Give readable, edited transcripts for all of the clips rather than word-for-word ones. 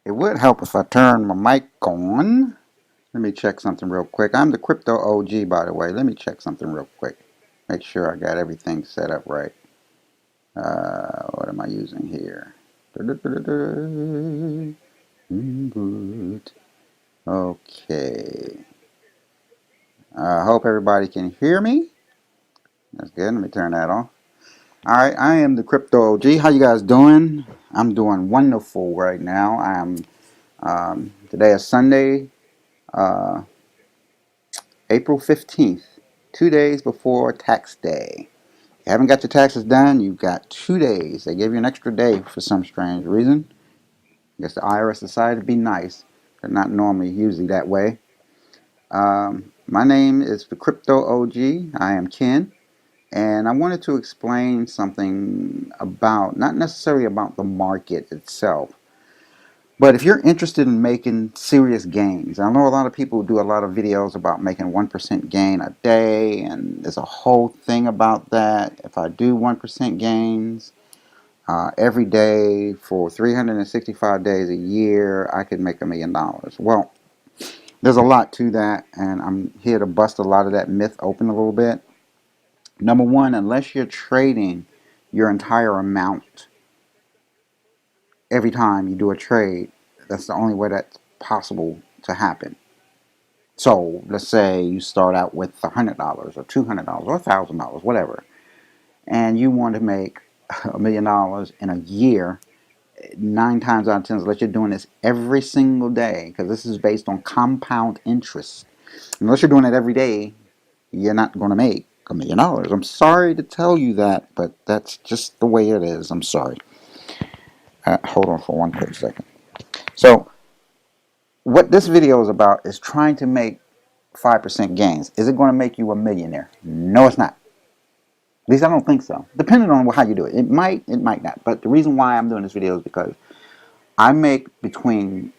It would help if I turn my mic on. Let me check something real quick. I'm the Crypto OG, by the way. Let me check something real quick. Make sure I got everything set up right. What am I using here? Input. Okay. I hope everybody can hear me. That's good. Let me turn that off. All right, I am the Crypto OG. How you guys doing? I'm doing wonderful right now. Today is Sunday, uh, April 15th, 2 days before tax day. If you haven't got your taxes done, you've got 2 days. They gave you an extra day for some strange reason. I guess the IRS decided to be nice. They're not normally usually that way. My name is the Crypto OG. I am Ken. And I wanted to explain something about, not necessarily about the market itself, but if you're interested in making serious gains. I know a lot of people do a lot of videos about making 1% gain a day, and there's a whole thing about that. If I do 1% gains every day for 365 days a year, I could make $1,000,000. Well, there's a lot to that, and I'm here to bust a lot of that myth open a little bit. Number one, unless you're trading your entire amount every time you do a trade, that's the only way that's possible to happen. So let's say you start out with $100 or $200 or $1,000, whatever, and you want to make $1,000,000 in a year. 9 times out of 10, unless you're doing this every single day, because this is based on compound interest. Unless you're doing it every day, you're not going to make $1,000,000. I'm sorry to tell you that, but that's just the way it is. I'm sorry. Hold on for one quick second. So, what this video is about is trying to make 5% gains. Is it going to make you a millionaire? No, it's not. At least I don't think so. Depending on how you do it. It might not. But the reason why I'm doing this video is because I make between,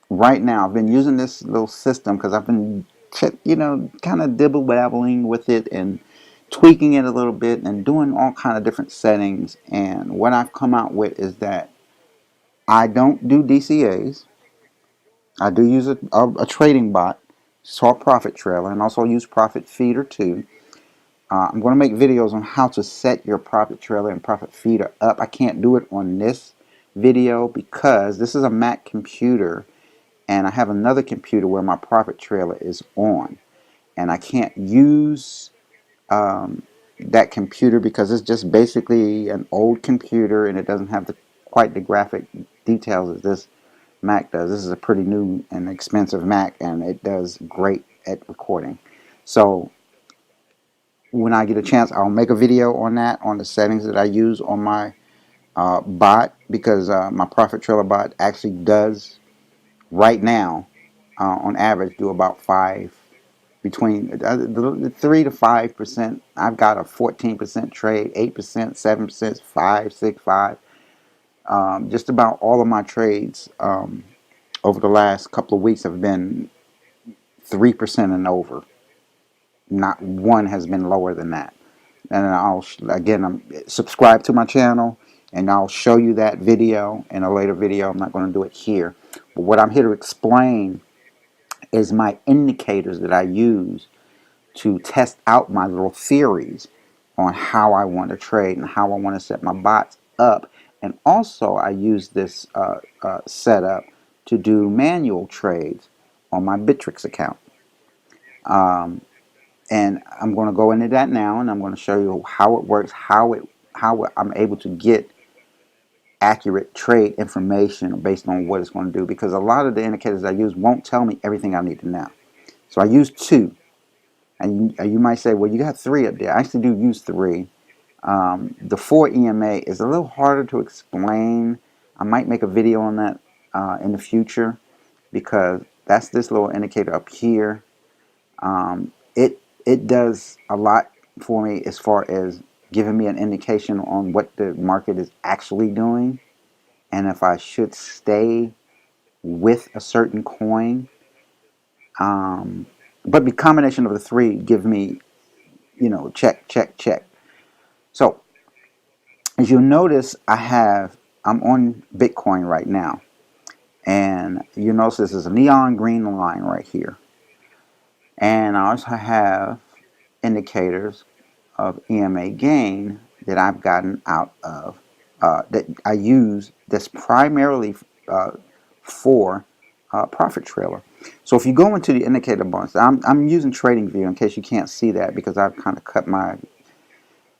right now, I've been using this little system because I've been, kind of dibble-dabbling with it and tweaking it a little bit and doing all kind of different settings. And what I've come out with is that I don't do DCAs. I do use a trading bot. It's called Profit Trailer, and also use Profit Feeder too. I'm going to make videos on how to set your Profit Trailer and Profit Feeder up. I can't do it on this video because this is a Mac computer, and I have another computer where my Profit Trailer is on, and I can't use that computer because it's just basically an old computer, and it doesn't have quite the graphic details as this Mac does. This is a pretty new and expensive Mac, and it does great at recording. So when I get a chance, I'll make a video on that, on the settings that I use on my bot, because my Profit Trailer bot actually does, right now, on average, do about between 3 to 5%. I've got a 14% trade, 8%, 7%, 5, 6, 5. Just about all of my trades over the last couple of weeks have been 3% and over. Not one has been lower than that. And I'm subscribe to my channel, and I'll show you that video in a later video. I'm not going to do it here. But what I'm here to explain is my indicators that I use to test out my little theories on how I want to trade and how I want to set my bots up. And also I use this setup to do manual trades on my Bittrex account. And I'm going to go into that now, and I'm going to show you how it works, how I'm able to get accurate trade information based on what it's going to do, because a lot of the indicators I use won't tell me everything I need to know. So I use two. And you might say, well, you got three up there. I actually do use three. The 4 EMA is a little harder to explain. I might make a video on that in the future, because that's this little indicator up here. It does a lot for me as far as giving me an indication on what the market is actually doing, and if I should stay with a certain coin. But the combination of the three give me, check, check, check. So as you'll notice, I'm on Bitcoin right now, And you notice this is a neon green line right here. And I also have indicators of EMA gain that I've gotten out of, that I use that's primarily for Profit Trailer. So if you go into the indicator bunch, I'm using TradingView in case you can't see that, because I've kind of cut my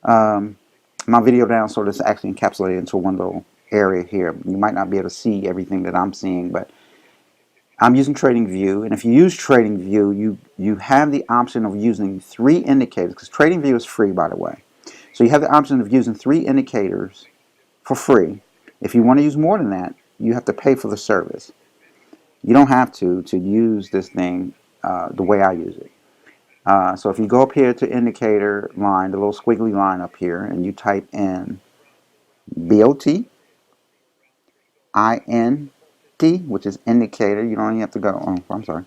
my video down so it's actually encapsulated into one little area here. You might not be able to see everything that I'm seeing, but I'm using TradingView, and if you use TradingView, you have the option of using 3 indicators, because TradingView is free, by the way. So you have the option of using 3 indicators for free. If you want to use more than that, you have to pay for the service. You don't have to use this thing the way I use it. So if you go up here to indicator line, the little squiggly line up here, and you type in BOT, IND, which is indicator, you don't even have to go, oh, I'm sorry,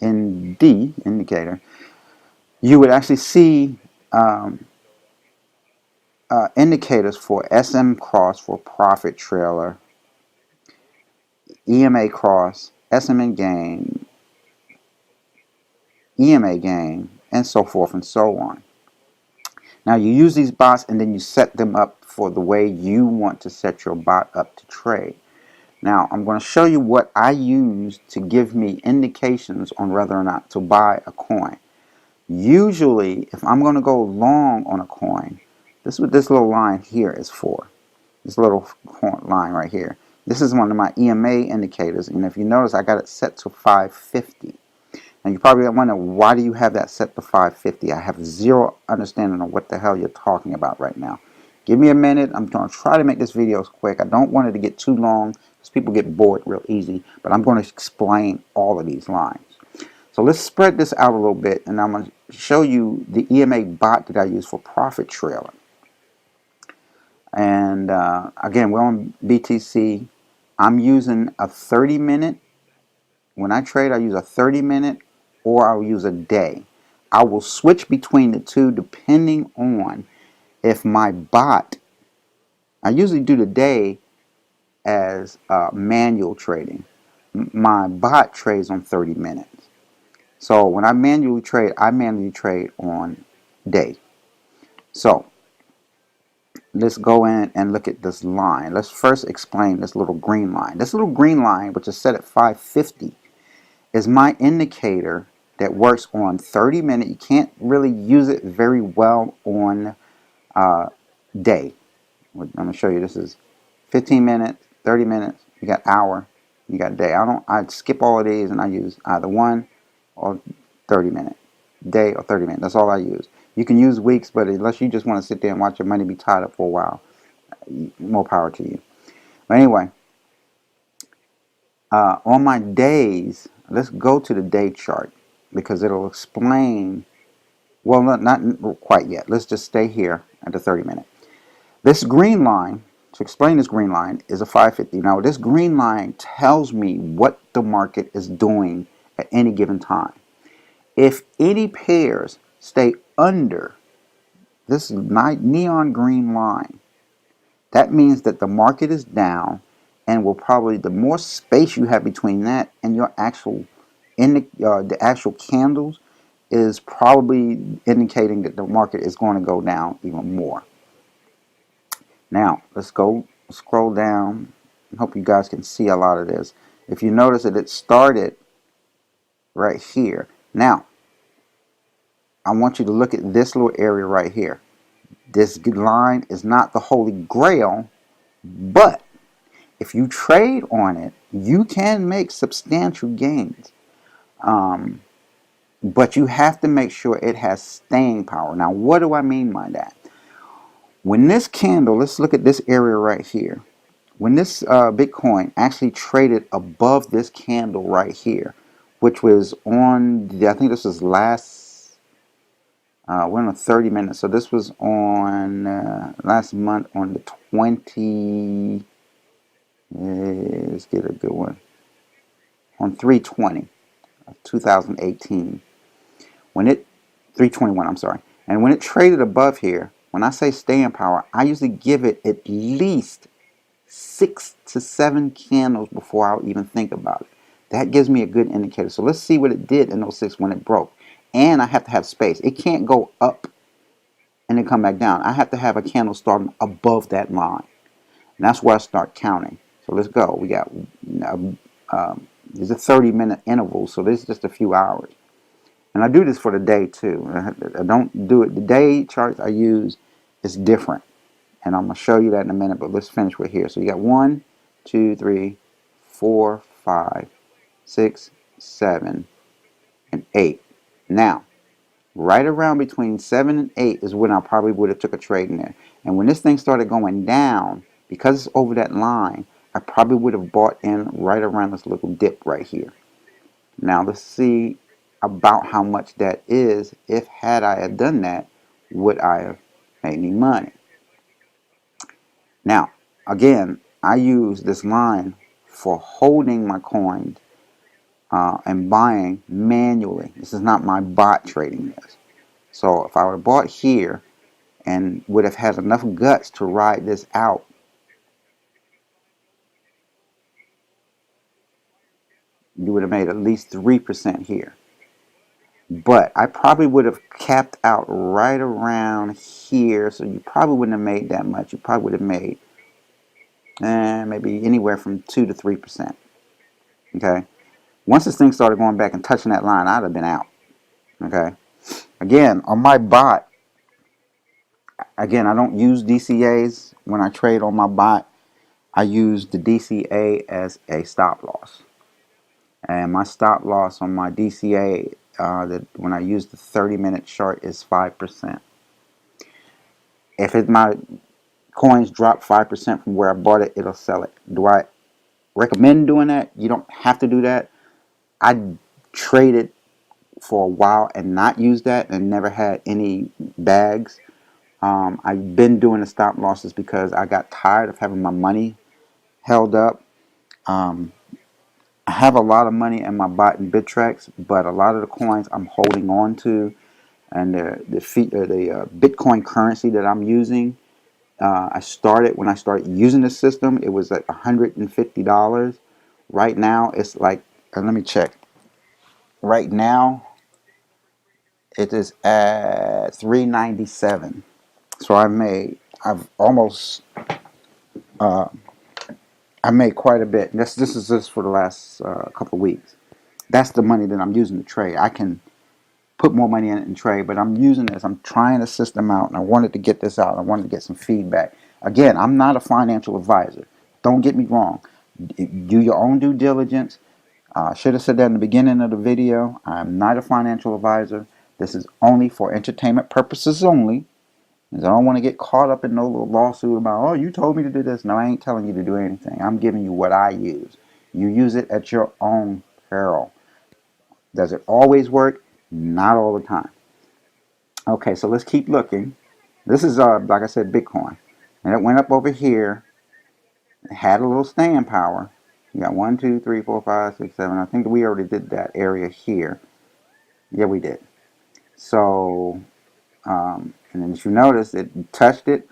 ND, indicator, you would actually see indicators for SM cross for Profit Trailer, EMA cross, SMA gain, EMA gain, and so forth and so on. Now you use these bots and then you set them up for the way you want to set your bot up to trade. Now I'm going to show you what I use to give me indications on whether or not to buy a coin. Usually if I'm going to go long on a coin, this is what this little line here is for. This little line right here. This is one of my EMA indicators, and if you notice, I got it set to 550. Now you probably wonder, why do you have that set to 550? I have zero understanding of what the hell you're talking about right now. Give me a minute. I'm going to try to make this video quick. I don't want it to get too long because people get bored real easy, but I'm going to explain all of these lines. So let's spread this out a little bit, and I'm going to show you the EMA bot that I use for Profit Trailer. And again, we're on BTC. I'm using a 30-minute. When I trade, I use a 30-minute or I'll use a day. I will switch between the two depending on if my bot, I usually do the day as manual trading. My bot trades on 30 minutes. So when I manually trade on day. So let's go in and look at this line. Let's first explain this little green line. This little green line, which is set at 550, is my indicator that works on 30 minutes. You can't really use it very well on day. I'm going to show you. This is 15 minutes, 30 minutes. You got hour, you got day. I skip all of these and I use either 1 or 30 minute, day or 30 minutes. That's all I use. You can use weeks, but unless you just want to sit there and watch your money be tied up for a while, more power to you. But anyway, on my days, let's go to the day chart because it'll explain. Well, not quite yet. Let's just stay here at the 30 minute. This green line, to explain this green line, is a 550. Now, this green line tells me what the market is doing at any given time. If any pairs stay under this neon green line, that means that the market is down, and will probably, the more space you have between that and your actual the actual candles is probably indicating that the market is going to go down even more. Now let's go scroll down. I hope you guys can see a lot of this. If you notice that it started right here. Now I want you to look at this little area right here. This line is not the holy grail, but if you trade on it, you can make substantial gains. But you have to make sure it has staying power. Now, what do I mean by that? When this candle, let's look at this area right here. When this Bitcoin actually traded above this candle right here, which was on, I think this was last, we're on 30 minutes. So this was on last month on the 20, let's get a good one, on 3/20 of 2018. When it 3/21, I'm sorry, and when it traded above here, when I say staying power, I usually give it at least 6 to 7 candles before I'll even think about it. That gives me a good indicator. So let's see what it did in those 6 when it broke. And I have to have space. It can't go up and then come back down. I have to have a candle starting above that line. And that's where I start counting. So let's go. We got, there's a 30-minute interval, so this is just a few hours. And I do this for the day too. I don't do it. The day charts I use is different. And I'm going to show you that in a minute, but let's finish with here. So you got 1, 2, 3, 4, 5, 6, 7, and 8. Now, right around between 7 and 8 is when I probably would have took a trade in there. And when this thing started going down, because it's over that line, I probably would have bought in right around this little dip right here. Now let's see about how much that is. If had I have done that, would I have made any money? Now, again, I use this line for holding my coins and buying manually. This is not my bot trading this. So if I would have bought here and would have had enough guts to ride this out, you would have made at least 3% here. But I probably would have capped out right around here, so you probably wouldn't have made that much. You probably would have made maybe anywhere from 2 to 3%. Okay. Once this thing started going back and touching that line, I'd have been out. Okay. Again, on my bot, again, I don't use DCAs when I trade on my bot. I use the DCA as a stop loss. And my stop loss on my DCA, that when I use the 30-minute chart, is 5%. If my coins drop 5% from where I bought it, it'll sell it. Do I recommend doing that? You don't have to do that. I traded for a while and not used that and never had any bags. I've been doing the stop losses because I got tired of having my money held up. I have a lot of money in my bot and Bittrex, but a lot of the coins I'm holding on to, and the Bitcoin currency that I'm using, when I started using the system, it was like $150. Right now, it's like, let me check. Right now, it is at $397. So I made quite a bit. This is just for the last couple of weeks. That's the money that I'm using to trade. I can put more money in it and trade, but I'm using this. I'm trying the system out, and I wanted to get this out. I wanted to get some feedback. Again, I'm not a financial advisor. Don't get me wrong. Do your own due diligence. I should have said that in the beginning of the video. I'm not a financial advisor. This is only for entertainment purposes only. Because I don't want to get caught up in no little lawsuit about, oh, you told me to do this. No, I ain't telling you to do anything. I'm giving you what I use. You use it at your own peril. Does it always work? Not all the time. Okay, so let's keep looking. This is, like I said, Bitcoin. And it went up over here. It had a little staying power. You got 1, 2, 3, 4, 5, 6, 7. I think we already did that area here. Yeah, we did. So, and then as you notice, it touched it.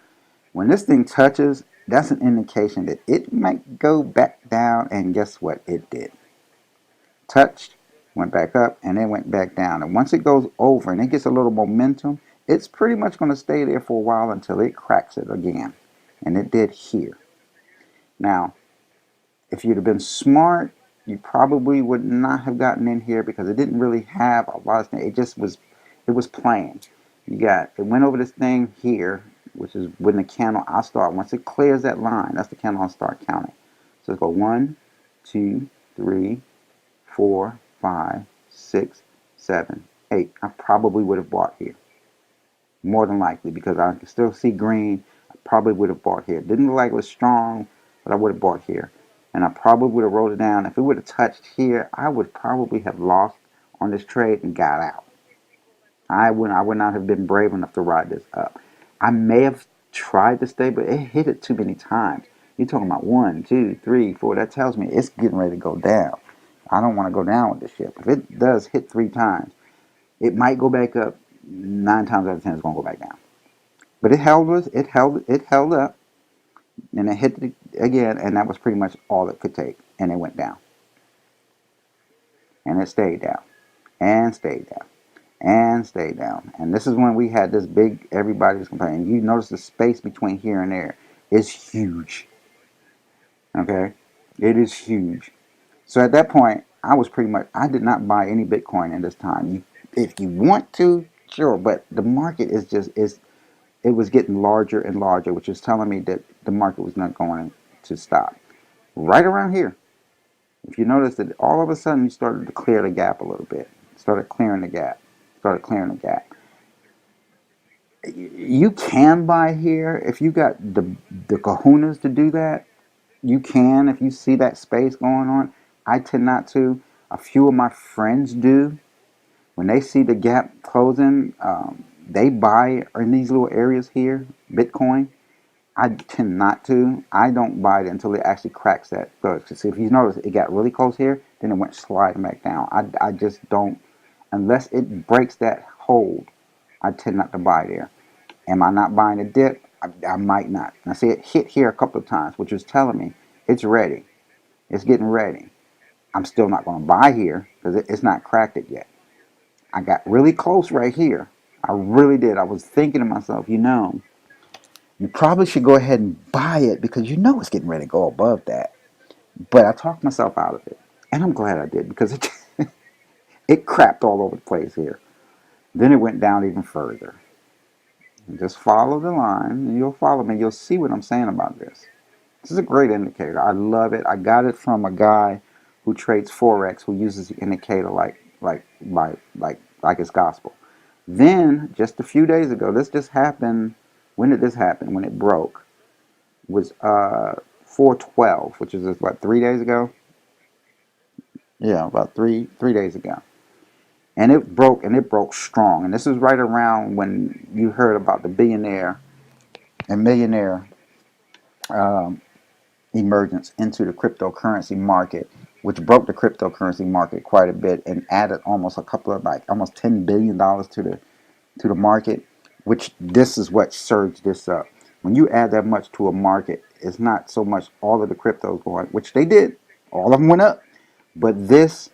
When this thing touches, that's an indication that it might go back down, and guess what? It did. Touched, went back up, and then went back down. And once it goes over and it gets a little momentum, it's pretty much going to stay there for a while until it cracks it again. And it did here. Now, if you'd have been smart, you probably would not have gotten in here because it didn't really have a lot of things. It was playing. It went over this thing here, which is when the candle, I'll start. Once it clears that line, that's the candle I'll start counting. So let's go 1, 2, 3, 4, 5, 6, 7, 8. I probably would have bought here. More than likely, because I can still see green. I probably would have bought here. Didn't look like it was strong, but I would have bought here. And I probably would have rolled it down. If it would have touched here, I would probably have lost on this trade and got out. I would not have been brave enough to ride this up. I may have tried to stay, but it hit it too many times. You're talking about 1, 2, 3, 4. That tells me it's getting ready to go down. I don't want to go down with this ship. If it does hit 3 times, it might go back up. 9 times out of 10, it's going to go back down. But it held up. and it hit it again, and that was pretty much all it could take, and it went down, and it stayed down, and stayed down, and stayed down. And this is when we had this big, everybody's complaining. You notice the space between here and there is huge. Okay, it is huge. So at that point, I was pretty much, I did not buy any Bitcoin in this time. If you want to, sure, but the market it was getting larger and larger, which is telling me that the market was not going to stop. Right around here, if you notice that all of a sudden you started to clear the gap a little bit, started clearing the gap, started clearing the gap. You can buy here if you got the kahunas to do that. You can if you see that space going on. I tend not to. A few of my friends do. When they see the gap closing, they buy in these little areas here, Bitcoin. I tend not to. I don't buy it until it actually cracks that. Because if you notice, it got really close here, then it went sliding back down. I just don't, unless it breaks that hold, I tend not to buy there. Am I not buying a dip? I might not. I see it hit here a couple of times, which is telling me it's ready. It's getting ready. I'm still not going to buy here because it's not cracked it yet. I got really close right here. I really did. I was thinking to myself, you probably should go ahead and buy it because you know it's getting ready to go above that. But I talked myself out of it. And I'm glad I did because it crapped all over the place here. Then it went down even further. And just follow the line and you'll follow me. You'll see what I'm saying about this. This is a great indicator. I love it. I got it from a guy who trades Forex who uses the indicator like it's gospel. Then just a few days ago, this just happened. When did this happen? When it broke was 412, which is what 3 days ago. Yeah, about three days ago, and it broke strong. And this is right around when you heard about the billionaire and millionaire um, emergence into the cryptocurrency market, which broke the cryptocurrency market quite a bit and added almost a couple of like almost $10 billion to the market. Which this is what surged this up. When you add that much to a market, it's not so much all of the cryptos going, which they did. All of them went up, but this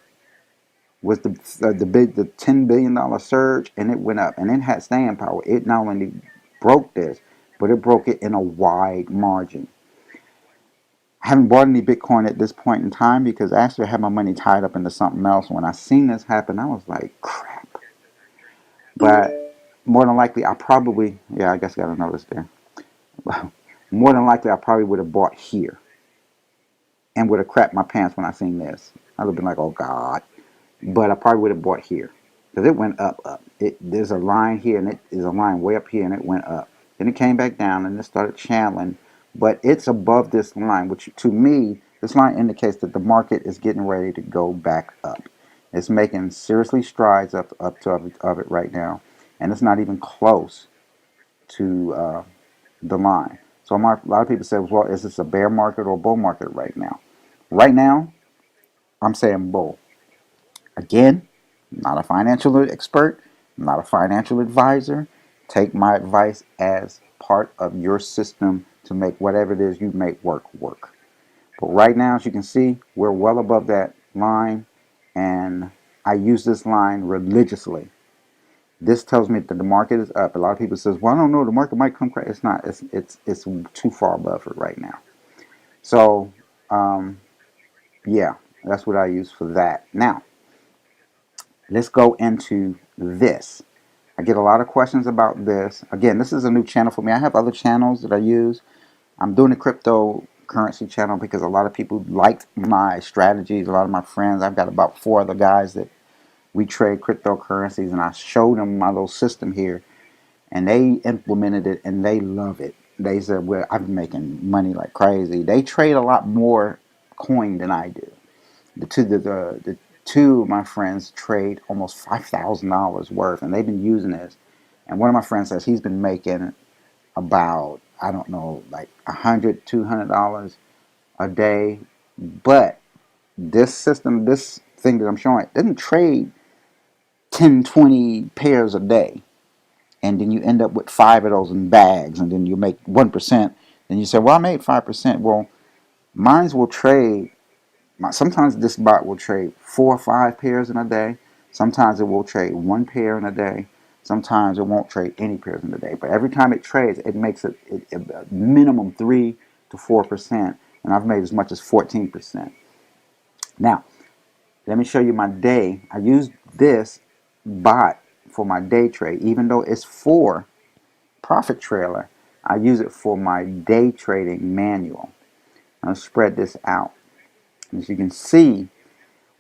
was the $10 billion surge, and it went up, and it had staying power. It not only broke this, but it broke it in a wide margin. I haven't bought any Bitcoin at this point in time because actually I had my money tied up into something else. When I seen this happen, I was like, crap. But more than likely, yeah, I guess I got to notice there. More than likely, I probably would have bought here and would have crapped my pants when I seen this. I would have been like, oh God. But I probably would have bought here because it went up. There's a line here and it is a line way up here and it went up. Then it came back down and it started channeling. But it's above this line, which to me, this line indicates that the market is getting ready to go back up. It's making seriously strides up to of it right now. And it's not even close to the line. So a lot of people say, well, is this a bear market or a bull market right now? Right now, I'm saying bull. Again, I'm not a financial expert, I'm not a financial advisor. Take my advice as part of your system to make whatever it is you make work. But right now, as you can see, we're well above that line, and I use this line religiously. This tells me that the market is up. A lot of people says, "Well, I don't know. The market might come crash." It's not. It's too far above it right now. So, um, yeah, that's what I use for that. Now, let's go into this. I get a lot of questions about this. Again, this is a new channel for me. I have other channels that I use. I'm doing the cryptocurrency channel because a lot of people like my strategies. A lot of my friends. I've got about 4 other guys that we trade cryptocurrencies, and I showed them my little system here, and they implemented it and they love it. They said, well, I've been making money like crazy. They trade a lot more coin than I do. The two of my friends trade almost $5,000 worth, and they've been using this. And one of my friends says he's been making about, I don't know, like $100, $200 a day. But this system, this thing that I'm showing, doesn't trade 10, 20 pairs a day, and then you end up with 5 of those in bags, and then you make 1%. And you say, well, I made 5%. Well, mines will trade. Sometimes this bot will trade 4 or 5 pairs in a day. Sometimes it will trade 1 pair in a day. Sometimes it won't trade any pairs in a day. But every time it trades, it makes a minimum 3 to 4%. And I've made as much as 14%. Now, let me show you my day. I use this bot for my day trade, even though it's for Profit Trailer. I use it for my day trading manual. I'll spread this out. As you can see,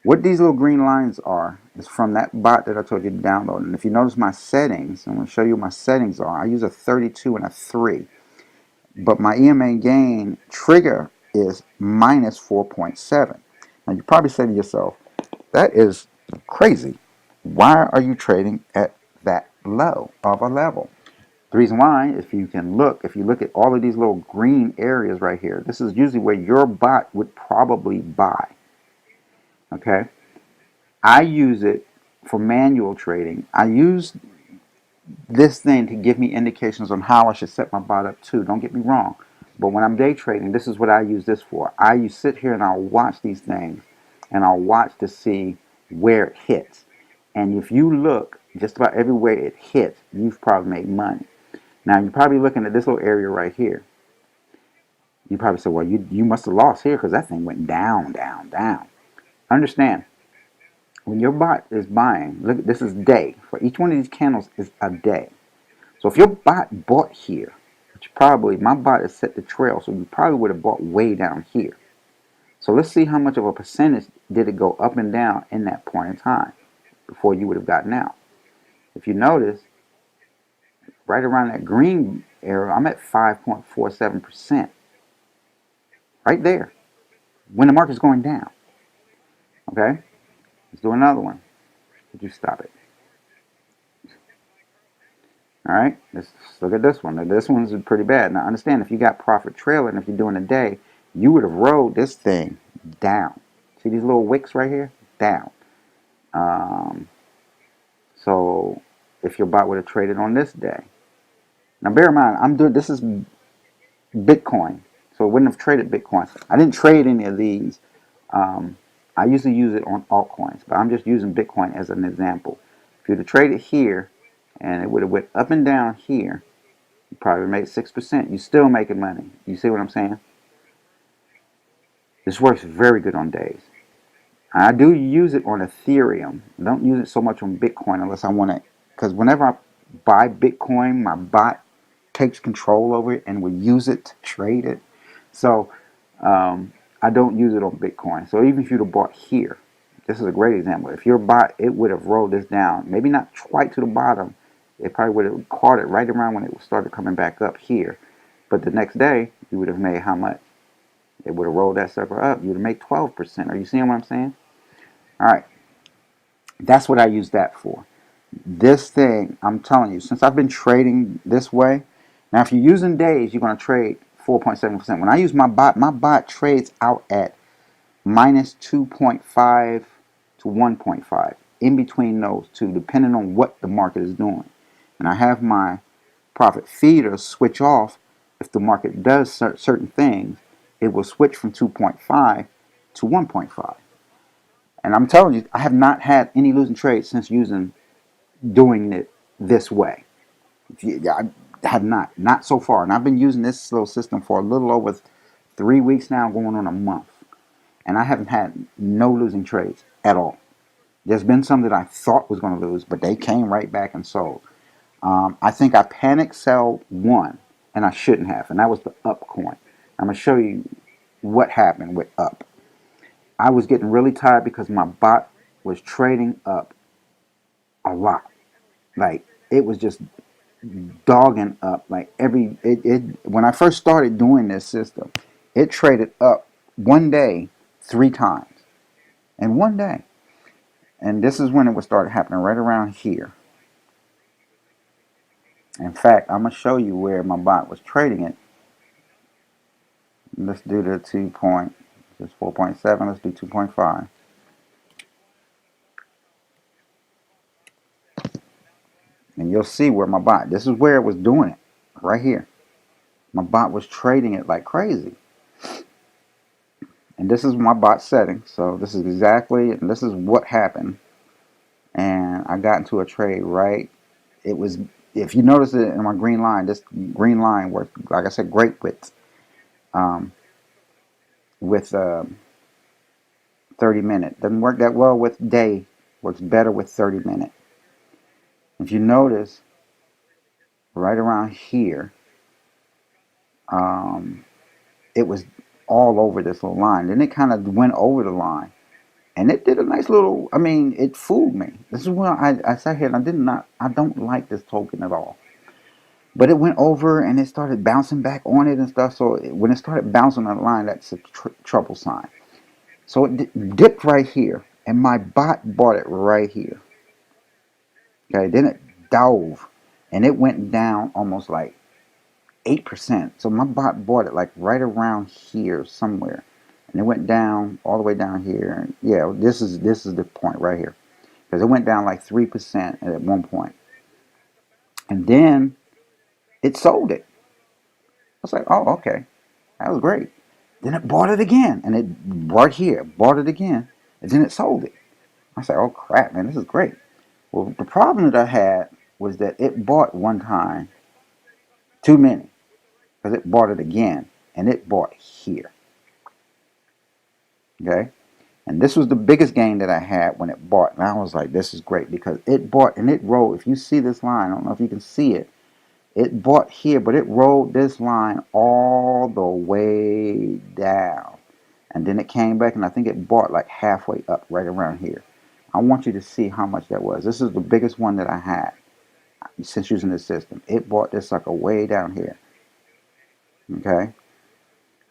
what these little green lines are is from that bot that I told you to download. And if you notice my settings, I'm going to show you what my settings are. I use a 32 and a 3. But my EMA gain trigger is minus 4.7. Now you probably say to yourself, that is crazy. Why are you trading at that low of a level? The reason why, if you look at all of these little green areas right here, this is usually where your bot would probably buy. Okay? I use it for manual trading. I use this thing to give me indications on how I should set my bot up too. Don't get me wrong. But when I'm day trading, this is what I use this for. I sit here and I'll watch these things and I'll watch to see where it hits. And if you look just about everywhere it hits, you've probably made money. Now you're probably looking at this little area right here. You probably say, well, you must have lost here because that thing went down, down, down. Understand, when your bot is buying, look, this is day. For each one of these candles is a day. So if your bot bought here, which probably, my bot is set to trail, so you probably would have bought way down here. So let's see how much of a percentage did it go up and down in that point in time before you would have gotten out. If you notice, right around that green area, I'm at 5.47%. Right there. When the market's going down. Okay? Let's do another one. Did you stop it? Alright, let's look at this one. Now, this one's pretty bad. Now understand, if you got Profit Trailer and if you're doing a day, you would have rode this thing down. See these little wicks right here? Down. So if your bot would have traded on this day. Now bear in mind, this is Bitcoin. So it wouldn't have traded Bitcoin. I didn't trade any of these. I usually use it on altcoins, but I'm just using Bitcoin as an example. If you'd have traded here and it would have went up and down here, you probably made 6%. You're still making money. You see what I'm saying? This works very good on days. I do use it on Ethereum. I don't use it so much on Bitcoin unless I want to, because whenever I buy Bitcoin, my bot takes control over it and will use it to trade it. So I don't use it on Bitcoin. So even if you'd have bought here, this is a great example. If your bot, it would have rolled this down. Maybe not quite to the bottom. It probably would have caught it right around when it started coming back up here. But the next day, you would have made how much? It would have rolled that sucker up. You would have made 12%. Are you seeing what I'm saying? All right. That's what I use that for. This thing, I'm telling you, since I've been trading this way, now if you're using days, you're going to trade 4.7%. When I use my bot trades out at minus 2.5 to 1.5, in between those two, depending on what the market is doing. And I have my profit feeder switch off. If the market does certain things, it will switch from 2.5 to 1.5. And I'm telling you, I have not had any losing trades since doing it this way. I have not so far. And I've been using this little system for a little over 3 weeks now, going on a month. And I haven't had no losing trades at all. There's been some that I thought was going to lose, but they came right back and sold. I think I panic sold one, and I shouldn't have, and that was the Up coin. I'm going to show you what happened with Up. I was getting really tired because my bot was trading up a lot. Like, it was just dogging up. Like, when I first started doing this system, it traded up one day 3 times. In one day. And this is when it would start happening, right around here. In fact, I'm going to show you where my bot was trading it. Let's do the 4.7. Let's do 2.5. And you'll see where my bot, this is where it was doing it, right here. My bot was trading it like crazy. And this is my bot setting. So this is exactly, and this is what happened. And I got into a trade right. It was, if you notice it in my green line, this green line worked, like I said, great um, with 30 minute. Doesn't work that well with day. Works better with 30 minute. If you notice, right around here, um, it was all over this little line. Then it kind of went over the line. And it did a nice little, I mean, it fooled me. This is when I sat here and I don't like this token at all. But it went over and it started bouncing back on it and stuff. So when it started bouncing on the line, that's a trouble sign. So it dipped right here. And my bot bought it right here. Okay, then it dove and it went down almost like 8%. So my bot bought it like right around here somewhere. And it went down all the way down here. Yeah, this is the point right here. Because it went down like 3% at one point. And then it sold it. I was like, oh, okay. That was great. Then it bought it again. And it right here, bought it again. And then it sold it. I was like, oh crap, man, this is great. Well, the problem that I had was that it bought one time too many. Because it bought it again. And it bought here. Okay? And this was the biggest gain that I had when it bought. And I was like, this is great because it bought and it rolled. If you see this line, I don't know if you can see it. It bought here, but it rolled this line all the way down. And then it came back and I think it bought like halfway up right around here. I want you to see how much that was. This is the biggest one that I had since using this system. It bought this sucker way down here. Okay?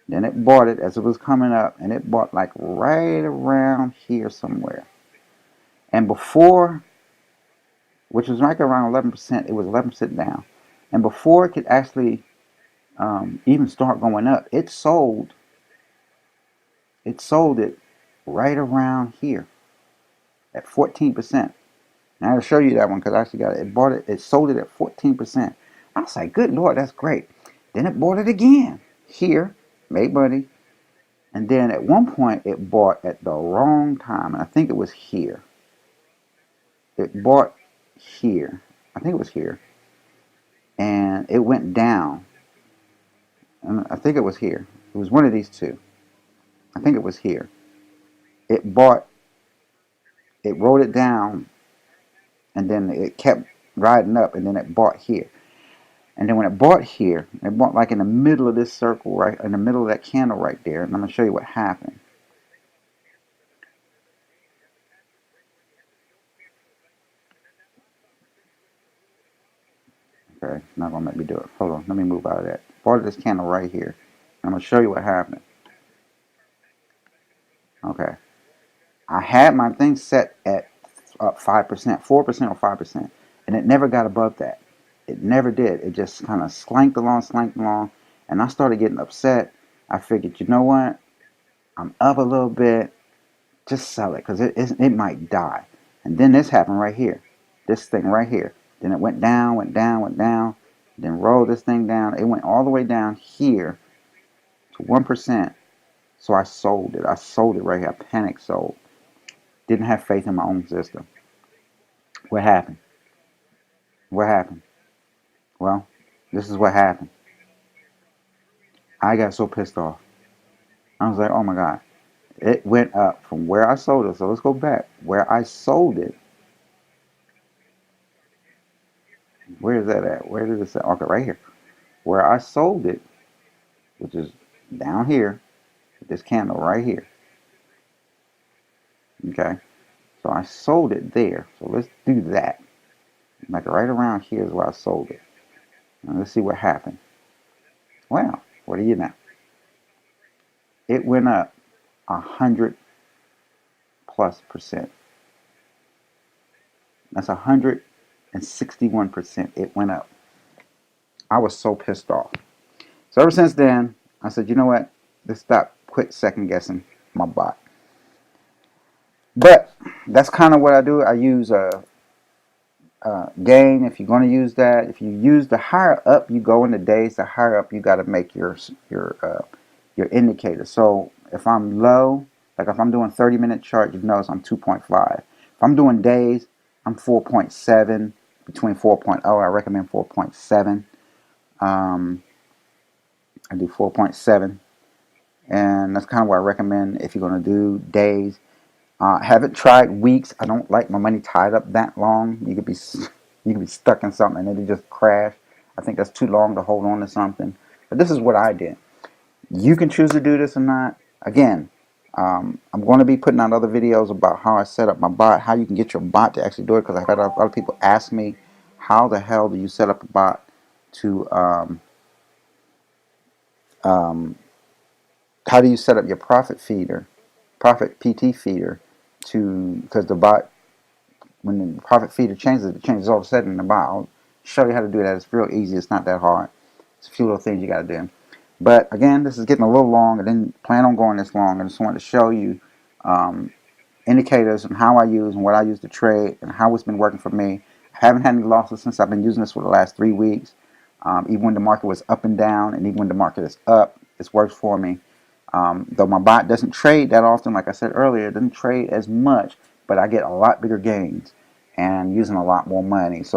Then it bought it as it was coming up, and it bought like right around here somewhere. And before, which was right around 11%, it was 11% down. And before it could actually even start going up, it sold it right around here at 14%. And I'll show you that one because I actually got it. It bought it, it sold it at 14%. I was like, good Lord, that's great. Then it bought it again here, made money. And then at one point it bought at the wrong time. And I think it was here. It bought here. I think it was here. And it went down. And I think it was here. It was one of these two. I think it was here. It bought, it rolled it down, and then it kept riding up, and then it bought here. And then when it bought here, it bought like in the middle of this circle, right in the middle of that candle right there. And I'm going to show you what happened. Okay, it's not going to let me do it. Hold on, let me move out of that. Bought this candle right here. I'm going to show you what happened. Okay. I had my thing set at 5%, 4% or 5%, and it never got above that. It never did. It just kind of slanked along, and I started getting upset. I figured, you know what? I'm up a little bit. Just sell it because it might die. And then this happened right here. This thing right here. Then it went down, then rolled this thing down. It went all the way down here to 1%. So I sold it. I sold it right here. I panic sold. Didn't have faith in my own system. What happened? What happened? Well, this is what happened. I got so pissed off. I was like, oh my God. It went up from where I sold it. So let's go back. Where I sold it. Where is that at? Where did it say? Okay, right here. Where I sold it, which is down here, this candle right here. Okay. So I sold it there. So let's do that. Like right around here is where I sold it. Now let's see what happened. Well, what do you know? It went up 100+%. That's 161% it went up. I was so pissed off. So ever since then, I said, you know what? Let's stop, quit second guessing my bot. But that's kind of what I do. I use gain, if you're going to use that. If you use the higher up you go in the days, the higher up you got to make your indicator. So if I'm low, like if I'm doing 30-minute chart, you notice I'm 2.5. If I'm doing days, I'm 4.7, between 4.0. I recommend 4.7. I do 4.7, and that's kind of what I recommend if you're going to do days. Haven't tried weeks. I don't like my money tied up that long. You could be stuck in something and it'll just crash. I think that's too long to hold on to something. But this is what I did. You can choose to do this or not. Again, I'm going to be putting out other videos about how I set up my bot, how you can get your bot to actually do it. Because I've had a lot of people ask me, how the hell do you set up a bot to how do you set up your profit feeder, profit PT feeder, to, because the bot, when the profit feeder changes, it changes all of a sudden in the bot. I'll show you how to do that. It's real easy. It's not that hard. It's a few little things you got to do. But again, this is getting a little long. I didn't plan on going this long. I just wanted to show you um, indicators and how I use and what I use to trade and how it's been working for me. I haven't had any losses since I've been using this for the last 3 weeks. Even when the market was up and down, and even when the market is up, it's worked for me. Though my bot doesn't trade that often, like I said earlier, it doesn't trade as much, but I get a lot bigger gains and using a lot more money. So